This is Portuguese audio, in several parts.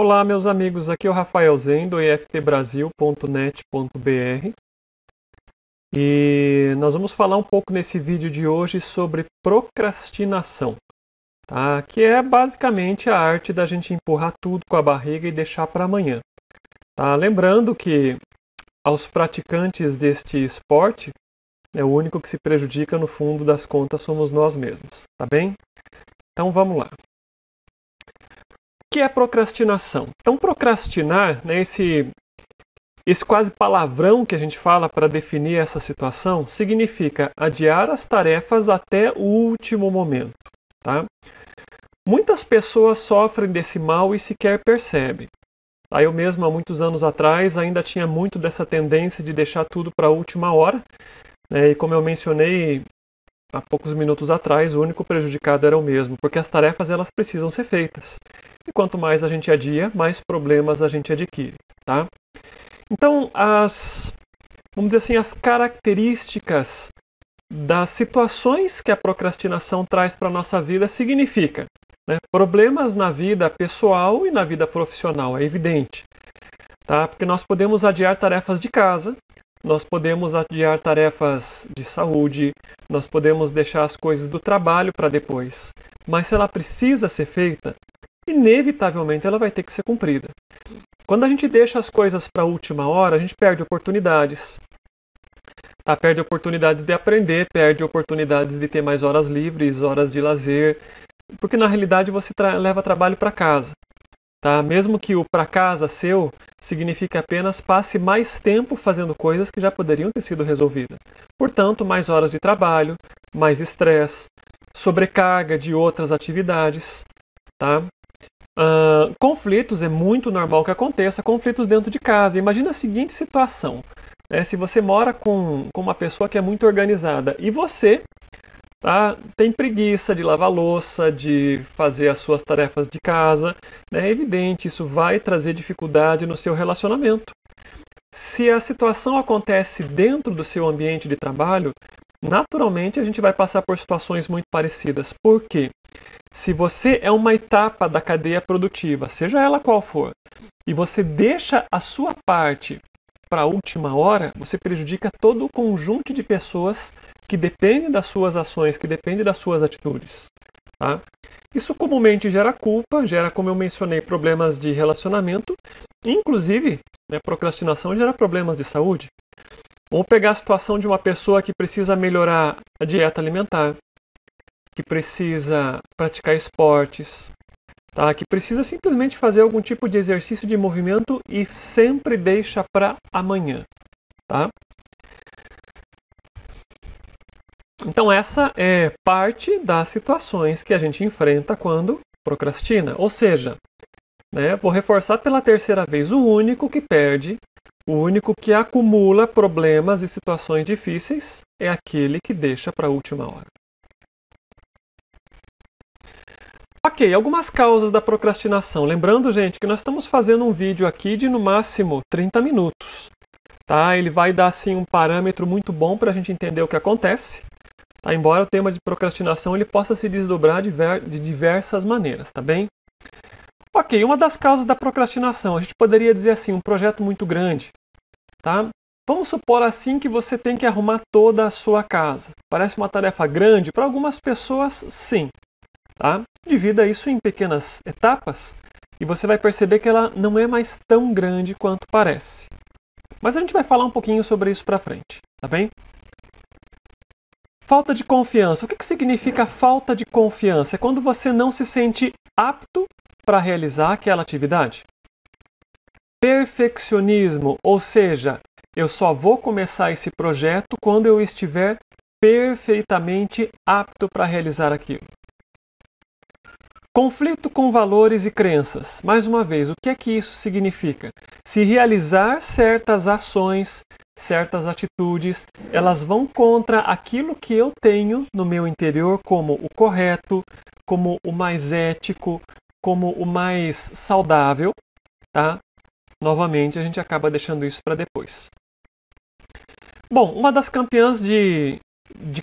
Olá, meus amigos, aqui é o Rafael Zen do iftbrasil.net.br e nós vamos falar um pouco nesse vídeo de hoje sobre procrastinação, tá? Que é basicamente a arte da gente empurrar tudo com a barriga e deixar para amanhã, tá? Lembrando que aos praticantes deste esporte, o único que se prejudica no fundo das contas somos nós mesmos, tá bem? Então vamos lá. O que é procrastinação? Então, procrastinar, né, esse quase palavrão que a gente fala para definir essa situação, significa adiar as tarefas até o último momento. Tá? Muitas pessoas sofrem desse mal e sequer percebem. Eu mesmo, há muitos anos atrás, ainda tinha muito dessa tendência de deixar tudo para a última hora. Né, e como eu mencionei há poucos minutos atrás, o único prejudicado era o mesmo, porque as tarefas elas precisam ser feitas. E quanto mais a gente adia, mais problemas a gente adquire, tá? Então, vamos dizer assim, as características das situações que a procrastinação traz para a nossa vida significa, né, problemas na vida pessoal e na vida profissional, é evidente, tá? Porque nós podemos adiar tarefas de casa, nós podemos adiar tarefas de saúde, nós podemos deixar as coisas do trabalho para depois. Mas se ela precisa ser feita, inevitavelmente ela vai ter que ser cumprida. Quando a gente deixa as coisas para a última hora, a gente perde oportunidades. Tá? Perde oportunidades de aprender, perde oportunidades de ter mais horas livres, horas de lazer, porque na realidade você leva trabalho para casa. Tá? Mesmo que o para casa seu signifique apenas passe mais tempo fazendo coisas que já poderiam ter sido resolvidas. Portanto, mais horas de trabalho, mais estresse, sobrecarga de outras atividades. Tá? Conflitos é muito normal que aconteça, conflitos dentro de casa. Imagina a seguinte situação, né? Se você mora com uma pessoa que é muito organizada e você tem preguiça de lavar louça, de fazer as suas tarefas de casa, né? É evidente, isso vai trazer dificuldade no seu relacionamento. Se a situação acontece dentro do seu ambiente de trabalho, naturalmente a gente vai passar por situações muito parecidas. Por quê? Se você é uma etapa da cadeia produtiva, seja ela qual for, e você deixa a sua parte para a última hora, você prejudica todo o conjunto de pessoas que dependem das suas ações, que dependem das suas atitudes. Tá? Isso comumente gera culpa, gera, como eu mencionei, problemas de relacionamento, inclusive, né, procrastinação gera problemas de saúde. Vamos pegar a situação de uma pessoa que precisa melhorar a dieta alimentar, que precisa praticar esportes, tá? Que precisa simplesmente fazer algum tipo de exercício de movimento e sempre deixa para amanhã. Tá? Então essa é parte das situações que a gente enfrenta quando procrastina. Ou seja, né, vou reforçar pela terceira vez, o único que perde, o único que acumula problemas e situações difíceis é aquele que deixa para a última hora. Ok, algumas causas da procrastinação. Lembrando, gente, que nós estamos fazendo um vídeo aqui de no máximo 30 minutos. Tá? Ele vai dar assim, um parâmetro muito bom para a gente entender o que acontece. Tá? Embora o tema de procrastinação ele possa se desdobrar de diversas maneiras, tá bem? Ok, uma das causas da procrastinação, a gente poderia dizer assim, um projeto muito grande. Tá? Vamos supor assim que você tem que arrumar toda a sua casa. Parece uma tarefa grande? Para algumas pessoas, sim. Tá? Divida isso em pequenas etapas e você vai perceber que ela não é mais tão grande quanto parece. Mas a gente vai falar um pouquinho sobre isso para frente, tá bem? Falta de confiança. O que significa falta de confiança? É quando você não se sente apto para realizar aquela atividade. Perfeccionismo, ou seja, eu só vou começar esse projeto quando eu estiver perfeitamente apto para realizar aquilo. Conflito com valores e crenças. Mais uma vez, o que é que isso significa? Se realizar certas ações, certas atitudes, elas vão contra aquilo que eu tenho no meu interior como o correto, como o mais ético, como o mais saudável, tá? Novamente, a gente acaba deixando isso para depois. Bom, uma das campeãs de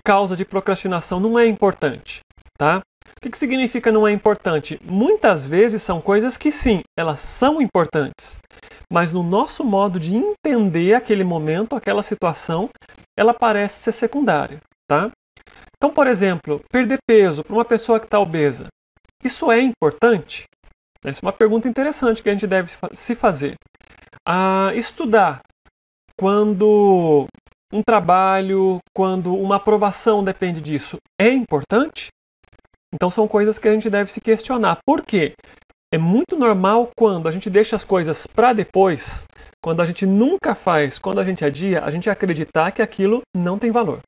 causa de procrastinação não é importante, tá? O que significa não é importante? Muitas vezes são coisas que sim, elas são importantes, mas no nosso modo de entender aquele momento, aquela situação, ela parece ser secundária, tá? Então, por exemplo, perder peso para uma pessoa que está obesa, isso é importante? Essa é uma pergunta interessante que a gente deve se fazer. Estudar quando um trabalho, quando uma aprovação depende disso, é importante? Então são coisas que a gente deve se questionar. Por quê? É muito normal quando a gente deixa as coisas para depois, quando a gente nunca faz, quando a gente adia, a gente acreditar que aquilo não tem valor.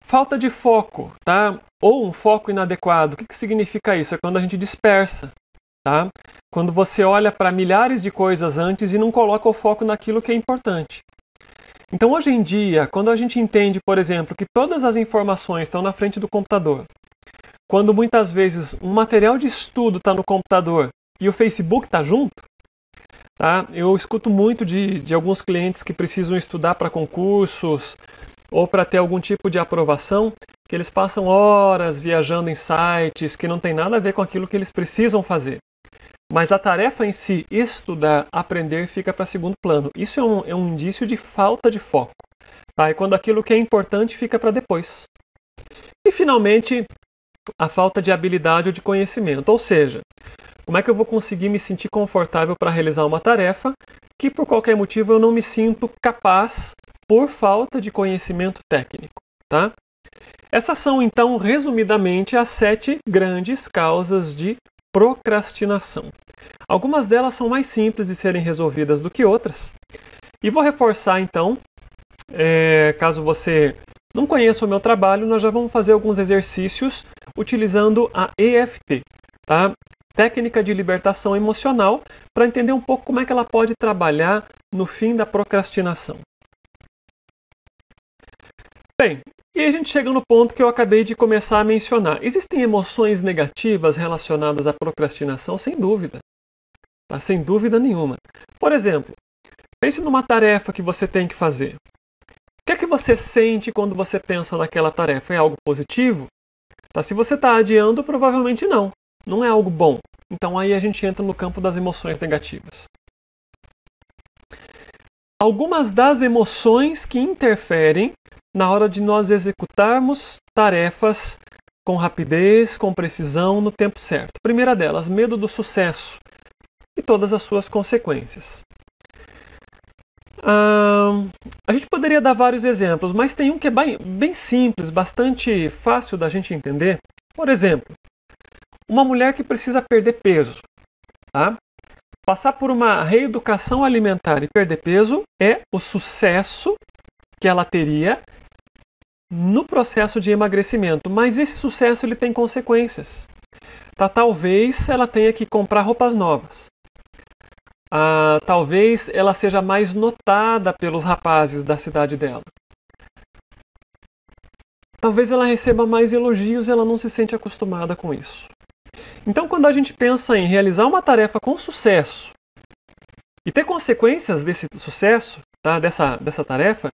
Falta de foco, tá? Ou um foco inadequado. O que significa isso? É quando a gente dispersa, tá? Quando você olha para milhares de coisas antes e não coloca o foco naquilo que é importante. Então, hoje em dia, quando a gente entende, por exemplo, que todas as informações estão na frente do computador, quando muitas vezes um material de estudo está no computador e o Facebook está junto, tá? Eu escuto muito de alguns clientes que precisam estudar para concursos ou para ter algum tipo de aprovação, que eles passam horas viajando em sites que não tem nada a ver com aquilo que eles precisam fazer. Mas a tarefa em si, estudar, aprender, fica para segundo plano. Isso é um indício de falta de foco. Tá? E quando aquilo que é importante fica para depois. E finalmente, a falta de habilidade ou de conhecimento. Ou seja, como é que eu vou conseguir me sentir confortável para realizar uma tarefa que por qualquer motivo eu não me sinto capaz por falta de conhecimento técnico, tá? Essas são, então, resumidamente, as 7 grandes causas de procrastinação. Algumas delas são mais simples de serem resolvidas do que outras. E vou reforçar, então, caso você não conheça o meu trabalho, nós já vamos fazer alguns exercícios utilizando a EFT, tá? Técnica de libertação emocional, para entender um pouco como é que ela pode trabalhar no fim da procrastinação. Bem, e a gente chega no ponto que eu acabei de começar a mencionar. Existem emoções negativas relacionadas à procrastinação? Sem dúvida. Tá? Sem dúvida nenhuma. Por exemplo, pense numa tarefa que você tem que fazer. O que é que você sente quando você pensa naquela tarefa? É algo positivo? Tá? Se você está adiando, provavelmente não. Não é algo bom. Então aí a gente entra no campo das emoções negativas. Algumas das emoções que interferem na hora de nós executarmos tarefas com rapidez, com precisão, no tempo certo. A primeira delas, medo do sucesso e todas as suas consequências. A gente poderia dar vários exemplos, mas tem um que é bem simples, bastante fácil da gente entender. Por exemplo, uma mulher que precisa perder peso, tá? Passar por uma reeducação alimentar e perder peso é o sucesso que ela teria no processo de emagrecimento, mas esse sucesso ele tem consequências. Tá? Talvez ela tenha que comprar roupas novas. Talvez ela seja mais notada pelos rapazes da cidade dela. Talvez ela receba mais elogios e ela não se sente acostumada com isso. Então, quando a gente pensa em realizar uma tarefa com sucesso e ter consequências desse sucesso, tá? dessa tarefa,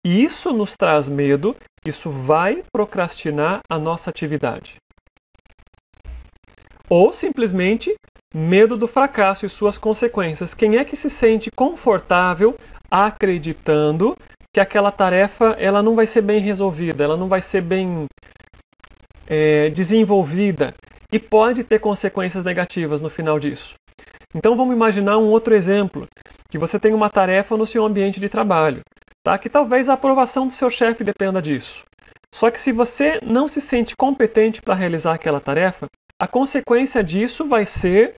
isso nos traz medo, isso vai procrastinar a nossa atividade. Ou simplesmente medo do fracasso e suas consequências. Quem é que se sente confortável acreditando que aquela tarefa ela não vai ser bem resolvida, ela não vai ser bem desenvolvida e pode ter consequências negativas no final disso? Então vamos imaginar um outro exemplo, que você tem uma tarefa no seu ambiente de trabalho, tá? Que talvez a aprovação do seu chefe dependa disso. Só que se você não se sente competente para realizar aquela tarefa, a consequência disso vai ser,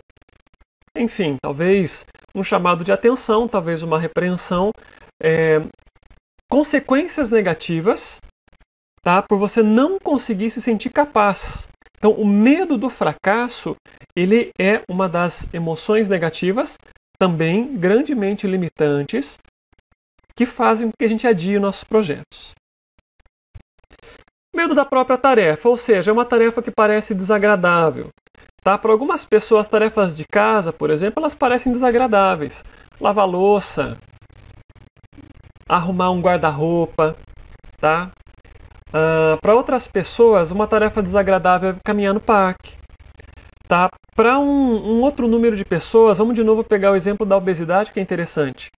enfim, talvez um chamado de atenção, talvez uma repreensão, consequências negativas, tá? Por você não conseguir se sentir capaz. Então, o medo do fracasso, ele é uma das emoções negativas, também grandemente limitantes, que fazem com que a gente adie nossos projetos. Medo da própria tarefa, ou seja, é uma tarefa que parece desagradável. Tá? Para algumas pessoas, tarefas de casa, por exemplo, elas parecem desagradáveis. Lavar louça, arrumar um guarda-roupa, tá? Para outras pessoas, uma tarefa desagradável é caminhar no parque. Tá? Para um outro número de pessoas, vamos de novo pegar o exemplo da obesidade, que é interessante.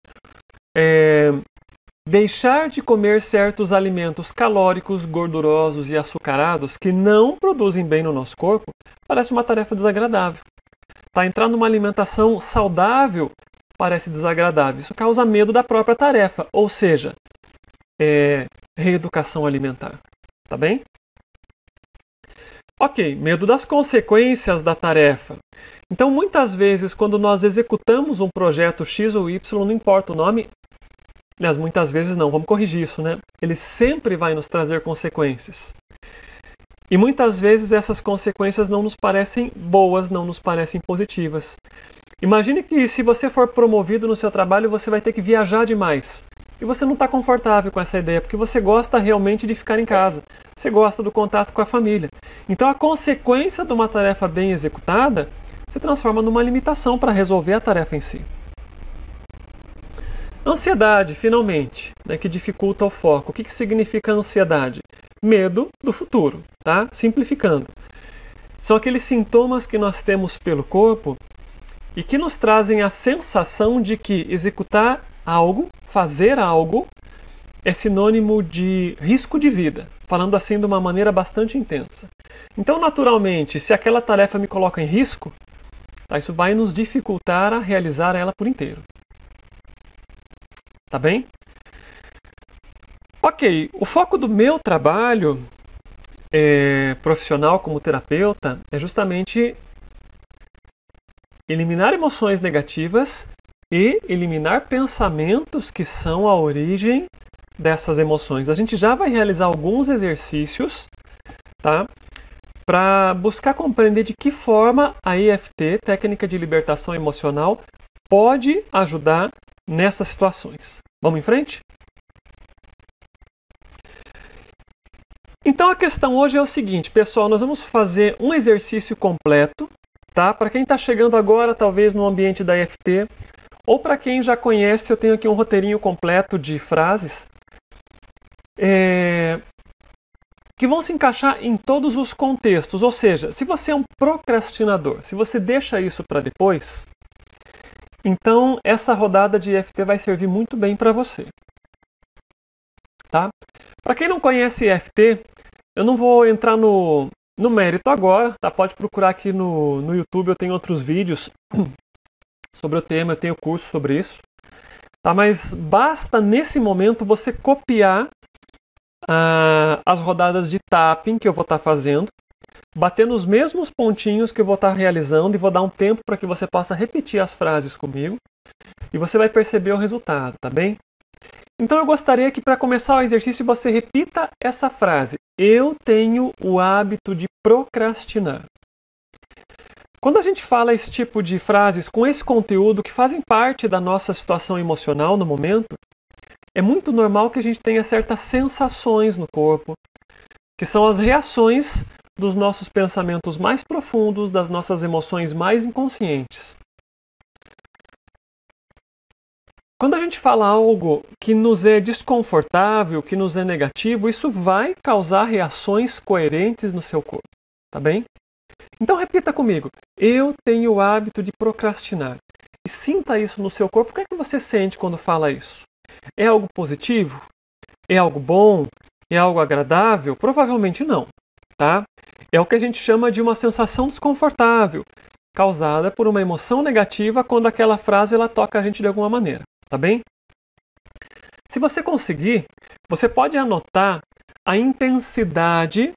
Deixar de comer certos alimentos calóricos, gordurosos e açucarados que não produzem bem no nosso corpo parece uma tarefa desagradável. Tá? Entrar numa alimentação saudável parece desagradável. Isso causa medo da própria tarefa, ou seja, reeducação alimentar. Tá bem? Ok, medo das consequências da tarefa. Então, muitas vezes, quando nós executamos um projeto X ou Y, não importa o nome, aliás, muitas vezes não, vamos corrigir isso, né? Ele sempre vai nos trazer consequências. E muitas vezes essas consequências não nos parecem boas, não nos parecem positivas. Imagine que se você for promovido no seu trabalho, você vai ter que viajar demais. E você não está confortável com essa ideia, porque você gosta realmente de ficar em casa. Você gosta do contato com a família. Então a consequência de uma tarefa bem executada se transforma numa limitação para resolver a tarefa em si. Ansiedade, finalmente, né, que dificulta o foco. O que significa ansiedade? Medo do futuro, tá? Simplificando. São aqueles sintomas que nós temos pelo corpo e que nos trazem a sensação de que executar algo, fazer algo, é sinônimo de risco de vida, falando assim de uma maneira bastante intensa. Então, naturalmente, se aquela tarefa me coloca em risco, tá, isso vai nos dificultar a realizar ela por inteiro. Tá bem? Ok, o foco do meu trabalho profissional como terapeuta é justamente eliminar emoções negativas e eliminar pensamentos que são a origem dessas emoções. A gente já vai realizar alguns exercícios, tá? Para buscar compreender de que forma a EFT, Técnica de Libertação Emocional, pode ajudar nessas situações. Vamos em frente? Então a questão hoje é o seguinte, pessoal, nós vamos fazer um exercício completo, tá? Para quem está chegando agora, talvez no ambiente da EFT, ou para quem já conhece, eu tenho aqui um roteirinho completo de frases que vão se encaixar em todos os contextos. Ou seja, se você é um procrastinador, se você deixa isso para depois, então essa rodada de EFT vai servir muito bem para você. Tá? Para quem não conhece EFT, eu não vou entrar no mérito agora, tá? Pode procurar aqui no YouTube, eu tenho outros vídeos sobre o tema, eu tenho curso sobre isso. Tá? Mas basta nesse momento você copiar as rodadas de tapping que eu vou estar fazendo, bater nos mesmos pontinhos que eu vou estar realizando e vou dar um tempo para que você possa repetir as frases comigo e você vai perceber o resultado, tá bem? Então eu gostaria que para começar o exercício você repita essa frase: eu tenho o hábito de procrastinar. Quando a gente fala esse tipo de frases com esse conteúdo que fazem parte da nossa situação emocional no momento, é muito normal que a gente tenha certas sensações no corpo, que são as reações dos nossos pensamentos mais profundos, das nossas emoções mais inconscientes. Quando a gente fala algo que nos é desconfortável, que nos é negativo, isso vai causar reações coerentes no seu corpo, tá bem? Então repita comigo: eu tenho o hábito de procrastinar. E sinta isso no seu corpo. O que é que você sente quando fala isso? É algo positivo? É algo bom? É algo agradável? Provavelmente não, tá? É o que a gente chama de uma sensação desconfortável, causada por uma emoção negativa quando aquela frase ela toca a gente de alguma maneira, tá bem? Se você conseguir, você pode anotar a intensidade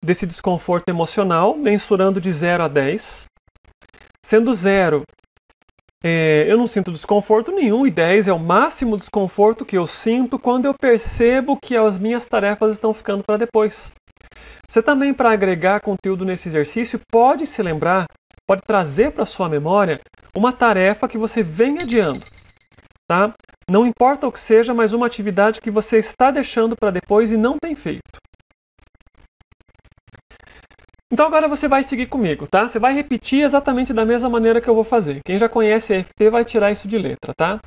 desse desconforto emocional, mensurando de 0 a 10. Sendo 0, eu não sinto desconforto nenhum, e 10 é o máximo desconforto que eu sinto quando eu percebo que as minhas tarefas estão ficando para depois. Você também, para agregar conteúdo nesse exercício, pode se lembrar, pode trazer para sua memória uma tarefa que você vem adiando. Tá? Não importa o que seja, mas uma atividade que você está deixando para depois e não tem feito. Então agora você vai seguir comigo, tá? Você vai repetir exatamente da mesma maneira que eu vou fazer. Quem já conhece EFT vai tirar isso de letra, tá?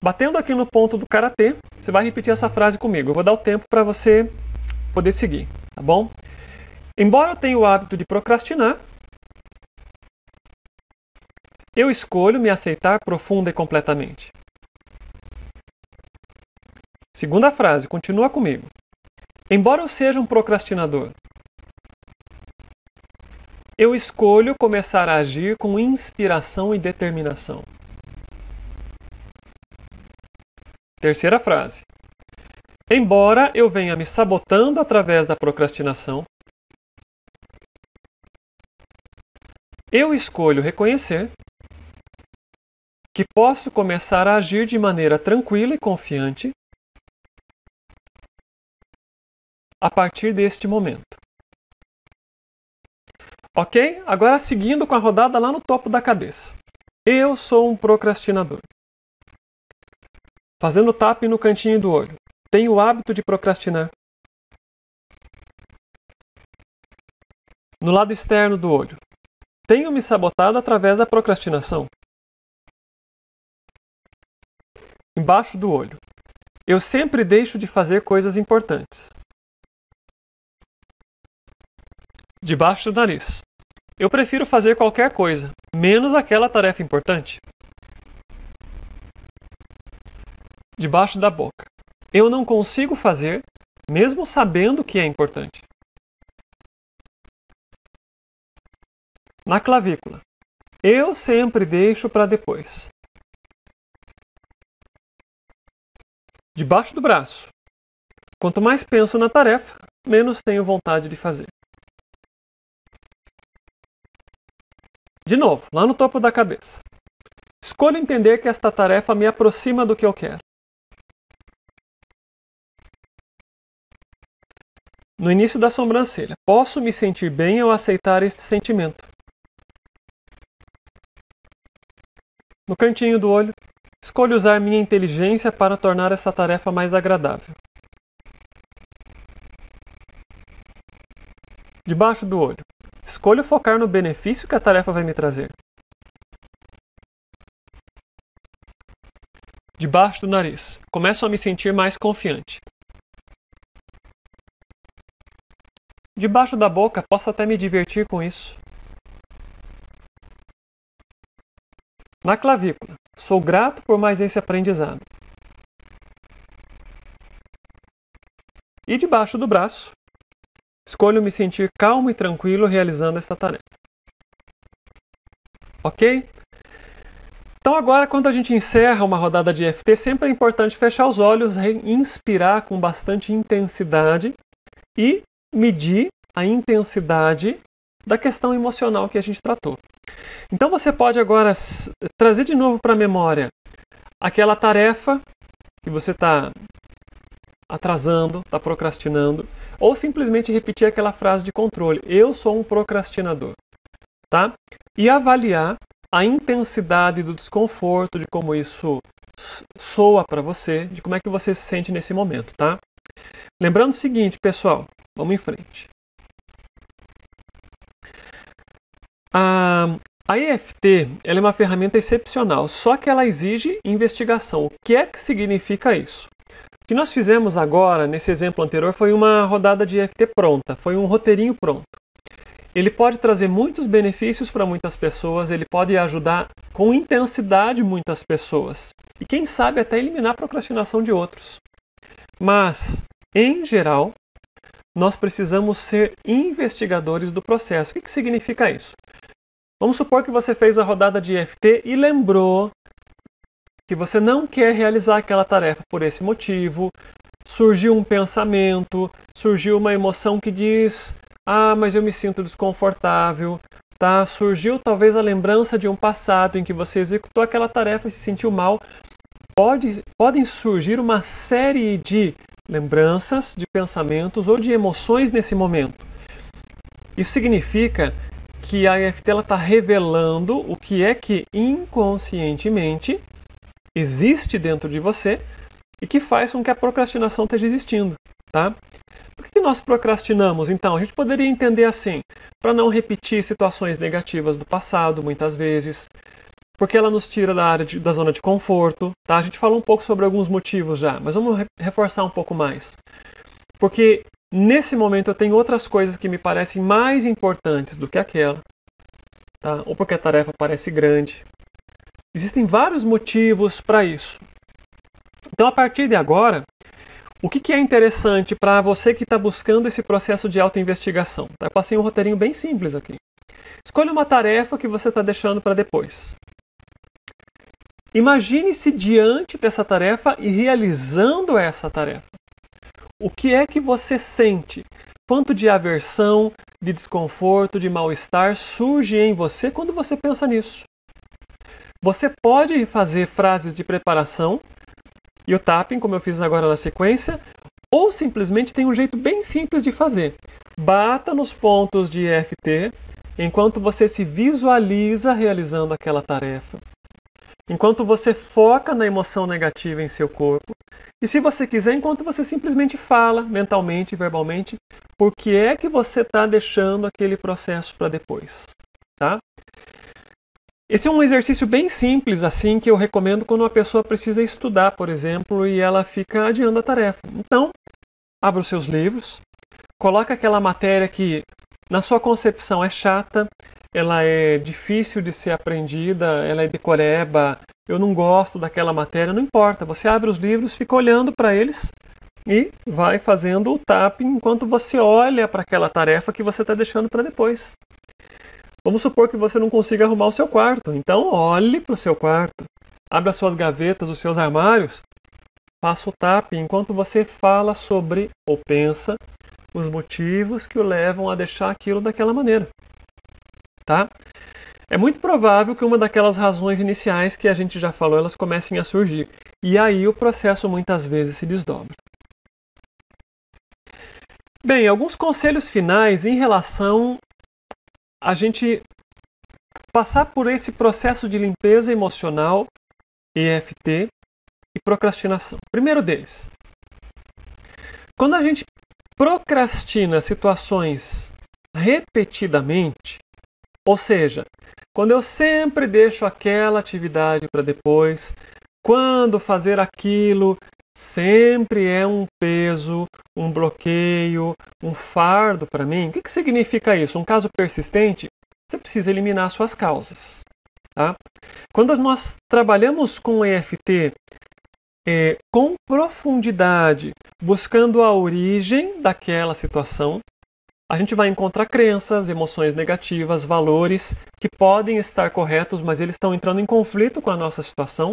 Batendo aqui no ponto do karatê, você vai repetir essa frase comigo. Eu vou dar o tempo para você poder seguir, tá bom? Embora eu tenha o hábito de procrastinar, eu escolho me aceitar profunda e completamente. Segunda frase, continua comigo. Embora eu seja um procrastinador, eu escolho começar a agir com inspiração e determinação. Terceira frase. Embora eu venha me sabotando através da procrastinação, eu escolho reconhecer que posso começar a agir de maneira tranquila e confiante a partir deste momento. Ok? Agora seguindo com a rodada lá no topo da cabeça. Eu sou um procrastinador. Fazendo tap no cantinho do olho. Tenho o hábito de procrastinar. No lado externo do olho. Tenho me sabotado através da procrastinação. Embaixo do olho. Eu sempre deixo de fazer coisas importantes. Debaixo do nariz. Eu prefiro fazer qualquer coisa, menos aquela tarefa importante. Debaixo da boca. Eu não consigo fazer, mesmo sabendo que é importante. Na clavícula. Eu sempre deixo para depois. Debaixo do braço. Quanto mais penso na tarefa, menos tenho vontade de fazer. De novo, lá no topo da cabeça. Escolho entender que esta tarefa me aproxima do que eu quero. No início da sobrancelha, posso me sentir bem ao aceitar este sentimento. No cantinho do olho, escolho usar minha inteligência para tornar essa tarefa mais agradável. Debaixo do olho, escolho focar no benefício que a tarefa vai me trazer. Debaixo do nariz, começo a me sentir mais confiante. Debaixo da boca, posso até me divertir com isso. Na clavícula, sou grato por mais esse aprendizado. E debaixo do braço, escolho me sentir calmo e tranquilo realizando esta tarefa. Ok? Então agora, quando a gente encerra uma rodada de EFT, sempre é importante fechar os olhos, inspirar com bastante intensidade e medir a intensidade da questão emocional que a gente tratou. Então você pode agora trazer de novo para a memória aquela tarefa que você está atrasando, está procrastinando, ou simplesmente repetir aquela frase de controle: eu sou um procrastinador, tá? E avaliar a intensidade do desconforto, de como isso soa para você, de como é que você se sente nesse momento, tá? Lembrando o seguinte, pessoal, vamos em frente. A EFT ela é uma ferramenta excepcional, só que ela exige investigação. O que é que significa isso? O que nós fizemos agora, nesse exemplo anterior, foi uma rodada de EFT pronta, foi um roteirinho pronto. Ele pode trazer muitos benefícios para muitas pessoas, ele pode ajudar com intensidade muitas pessoas. E quem sabe até eliminar a procrastinação de outros. Mas, em geral, nós precisamos ser investigadores do processo. O que significa isso? Vamos supor que você fez a rodada de EFT e lembrou que você não quer realizar aquela tarefa por esse motivo. Surgiu um pensamento, surgiu uma emoção que diz: ah, mas eu me sinto desconfortável. Tá? Surgiu talvez a lembrança de um passado em que você executou aquela tarefa e se sentiu mal. Podem surgir uma série de lembranças, de pensamentos ou de emoções nesse momento. Isso significa que a EFT está revelando o que é que inconscientemente existe dentro de você e que faz com que a procrastinação esteja existindo, tá? Por que nós procrastinamos, então? A gente poderia entender assim: para não repetir situações negativas do passado, muitas vezes, porque ela nos tira da zona de conforto, tá? A gente falou um pouco sobre alguns motivos já, mas vamos reforçar um pouco mais. Porque nesse momento eu tenho outras coisas que me parecem mais importantes do que aquela, tá? Ou porque a tarefa parece grande. Existem vários motivos para isso. Então, a partir de agora, o que é interessante para você que está buscando esse processo de autoinvestigação? Eu passei um roteirinho bem simples aqui. Escolha uma tarefa que você está deixando para depois. Imagine-se diante dessa tarefa e realizando essa tarefa. O que é que você sente? Quanto de aversão, de desconforto, de mal-estar surge em você quando você pensa nisso? Você pode fazer frases de preparação e o tapping, como eu fiz agora na sequência, ou simplesmente tem um jeito bem simples de fazer. Bata nos pontos de EFT enquanto você se visualiza realizando aquela tarefa. Enquanto você foca na emoção negativa em seu corpo. E se você quiser, enquanto você simplesmente fala mentalmente, verbalmente, por que é que você está deixando aquele processo para depois. Tá? Esse é um exercício bem simples, assim, que eu recomendo quando uma pessoa precisa estudar, por exemplo, e ela fica adiando a tarefa. Então, abra os seus livros, coloca aquela matéria que, na sua concepção, é chata, ela é difícil de ser aprendida, ela é decoreba, eu não gosto daquela matéria, não importa. Você abre os livros, fica olhando para eles e vai fazendo o tapping enquanto você olha para aquela tarefa que você está deixando para depois. Vamos supor que você não consiga arrumar o seu quarto, então olhe para o seu quarto, abra as suas gavetas, os seus armários, faça o tapping enquanto você fala sobre ou pensa os motivos que o levam a deixar aquilo daquela maneira. Tá? É muito provável que uma daquelas razões iniciais que a gente já falou, elas comecem a surgir. E aí o processo muitas vezes se desdobra. Bem, alguns conselhos finais em relação a gente passar por esse processo de limpeza emocional, EFT e procrastinação. Primeiro deles, quando a gente procrastina situações repetidamente, ou seja, quando eu sempre deixo aquela atividade para depois, quando fazer aquilo sempre é um peso, um bloqueio, um fardo para mim. O que significa isso? Um caso persistente, você precisa eliminar suas causas. Tá? Quando nós trabalhamos com EFT com profundidade, buscando a origem daquela situação, a gente vai encontrar crenças, emoções negativas, valores que podem estar corretos, mas eles estão entrando em conflito com a nossa situação.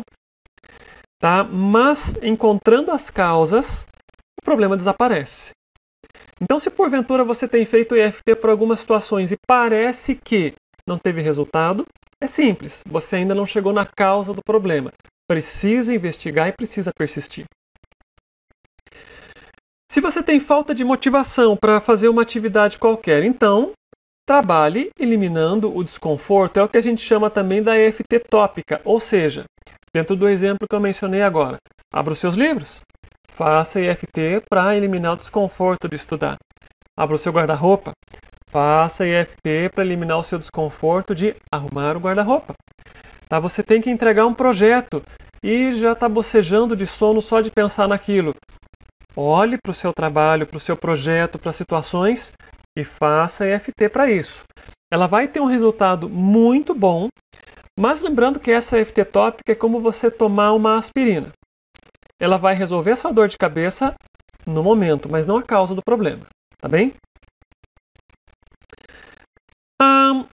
Tá? Mas, encontrando as causas, o problema desaparece. Então, se porventura você tem feito EFT por algumas situações e parece que não teve resultado, é simples, você ainda não chegou na causa do problema. Precisa investigar e precisa persistir. Se você tem falta de motivação para fazer uma atividade qualquer, então trabalhe eliminando o desconforto. É o que a gente chama também da EFT tópica, ou seja, dentro do exemplo que eu mencionei agora, abra os seus livros, faça EFT para eliminar o desconforto de estudar. Abra o seu guarda-roupa, faça EFT para eliminar o seu desconforto de arrumar o guarda-roupa. Tá? Você tem que entregar um projeto e já está bocejando de sono só de pensar naquilo. Olhe para o seu trabalho, para o seu projeto, para as situações e faça EFT para isso. Ela vai ter um resultado muito bom, mas lembrando que essa EFT tópica é como você tomar uma aspirina. Ela vai resolver a sua dor de cabeça no momento, mas não a causa do problema. Tá bem?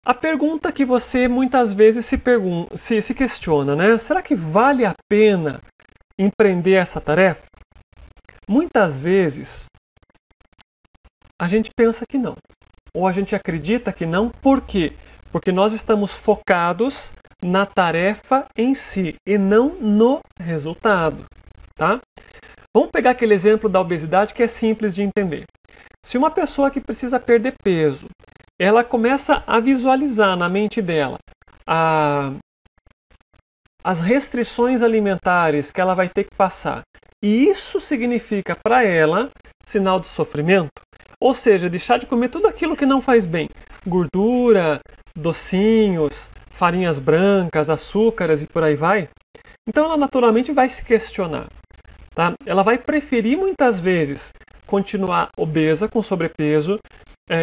A pergunta que você muitas vezes se questiona, né? Será que vale a pena empreender essa tarefa? Muitas vezes a gente pensa que não. Ou a gente acredita que não. Por quê? Porque nós estamos focados na tarefa em si e não no resultado. Tá? Vamos pegar aquele exemplo da obesidade que é simples de entender. Se uma pessoa que precisa perder peso, ela começa a visualizar na mente dela as restrições alimentares que ela vai ter que passar, e isso significa para ela sinal de sofrimento, ou seja, deixar de comer tudo aquilo que não faz bem, gordura, docinhos, farinhas brancas, açúcares e por aí vai, então ela naturalmente vai se questionar. Tá? Ela vai preferir muitas vezes continuar obesa, com sobrepeso,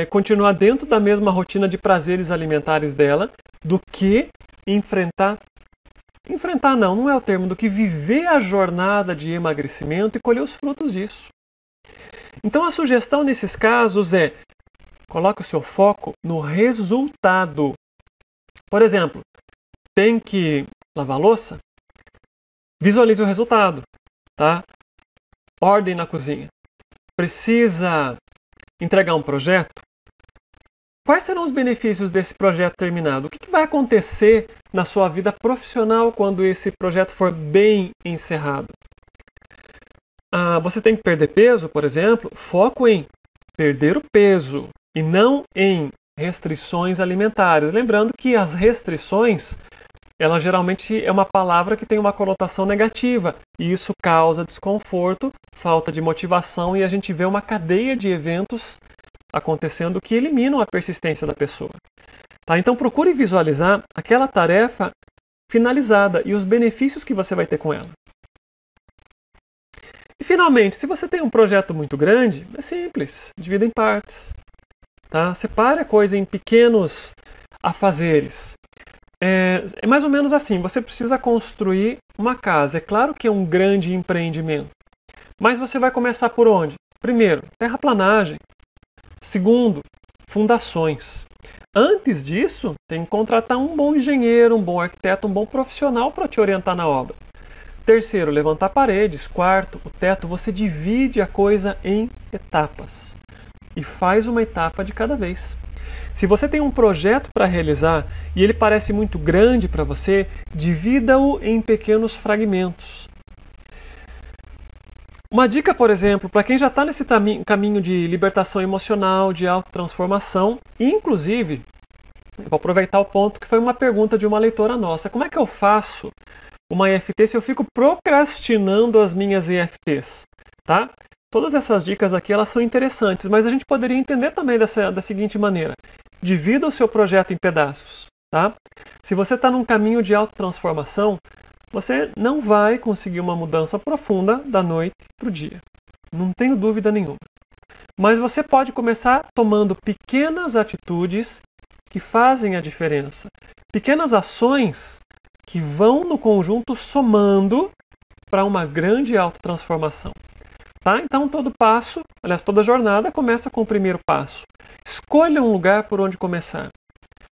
continuar dentro da mesma rotina de prazeres alimentares dela, do que enfrentar não é o termo, do que viver a jornada de emagrecimento e colher os frutos disso. Então a sugestão nesses casos é: coloque o seu foco no resultado. Por exemplo, tem que lavar a louça? Visualize o resultado, tá? Ordem na cozinha. Precisa entregar um projeto? Quais serão os benefícios desse projeto terminado? O que vai acontecer na sua vida profissional quando esse projeto for bem encerrado? Você tem que perder peso, por exemplo? Foco em perder o peso e não em restrições alimentares. Lembrando que as restrições, ela geralmente é uma palavra que tem uma conotação negativa, e isso causa desconforto, falta de motivação, e a gente vê uma cadeia de eventos acontecendo que eliminam a persistência da pessoa. Tá? Então procure visualizar aquela tarefa finalizada e os benefícios que você vai ter com ela. E finalmente, se você tem um projeto muito grande, é simples, divida em partes. Tá? Separe a coisa em pequenos afazeres. É mais ou menos assim, você precisa construir uma casa. É claro que é um grande empreendimento, mas você vai começar por onde? Primeiro, terraplanagem. Segundo, fundações. Antes disso, tem que contratar um bom engenheiro, um bom arquiteto, um bom profissional para te orientar na obra. Terceiro, levantar paredes. Quarto, o teto. Você divide a coisa em etapas e faz uma etapa de cada vez. Se você tem um projeto para realizar e ele parece muito grande para você, divida-o em pequenos fragmentos. Uma dica, por exemplo, para quem já está nesse caminho de libertação emocional, de autotransformação, e inclusive, vou aproveitar o ponto que foi uma pergunta de uma leitora nossa: como é que eu faço uma EFT se eu fico procrastinando as minhas EFTs? Tá? Todas essas dicas aqui elas são interessantes, mas a gente poderia entender também da seguinte maneira: divida o seu projeto em pedaços. Tá? Se você está num caminho de autotransformação, você não vai conseguir uma mudança profunda da noite para o dia. Não tenho dúvida nenhuma. Mas você pode começar tomando pequenas atitudes que fazem a diferença. Pequenas ações que vão no conjunto somando para uma grande autotransformação. Tá? Então todo passo, aliás, toda jornada começa com o primeiro passo. Escolha um lugar por onde começar.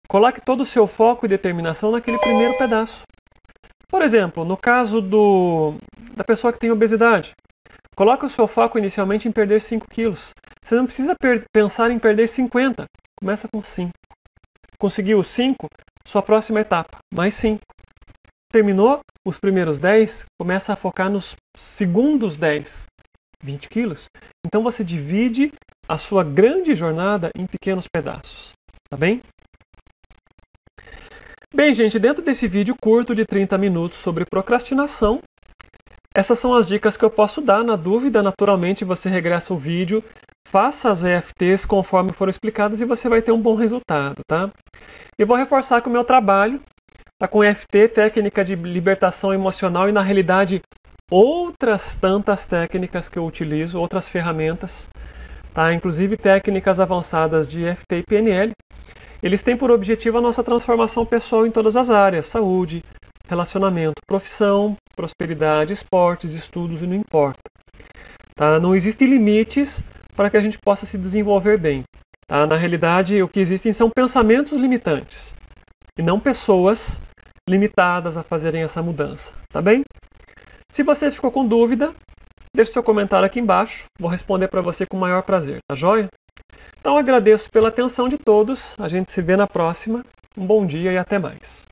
Coloque todo o seu foco e determinação naquele primeiro pedaço. Por exemplo, no caso da pessoa que tem obesidade, coloque o seu foco inicialmente em perder 5 quilos. Você não precisa pensar em perder 50. Começa com 5. Conseguiu os 5? Sua próxima etapa, mais 5. Terminou os primeiros 10? Começa a focar nos segundos 10. 20 quilos. Então você divide a sua grande jornada em pequenos pedaços. Tá bem? Bem, gente, dentro desse vídeo curto de 30 minutos sobre procrastinação, essas são as dicas que eu posso dar. Na dúvida, naturalmente, você regressa o vídeo, faça as EFTs conforme foram explicadas e você vai ter um bom resultado, tá? Eu vou reforçar que o meu trabalho está com EFT, técnica de libertação emocional, e na realidade outras tantas técnicas que eu utilizo, outras ferramentas, tá? Inclusive técnicas avançadas de EFT e PNL. Eles têm por objetivo a nossa transformação pessoal em todas as áreas: saúde, relacionamento, profissão, prosperidade, esportes, estudos, e não importa. Tá? Não existem limites para que a gente possa se desenvolver bem. Tá? Na realidade, o que existem são pensamentos limitantes e não pessoas limitadas a fazerem essa mudança. Tá bem? Se você ficou com dúvida, deixe seu comentário aqui embaixo. Vou responder para você com o maior prazer. Tá joia? Então agradeço pela atenção de todos. A gente se vê na próxima. Um bom dia e até mais.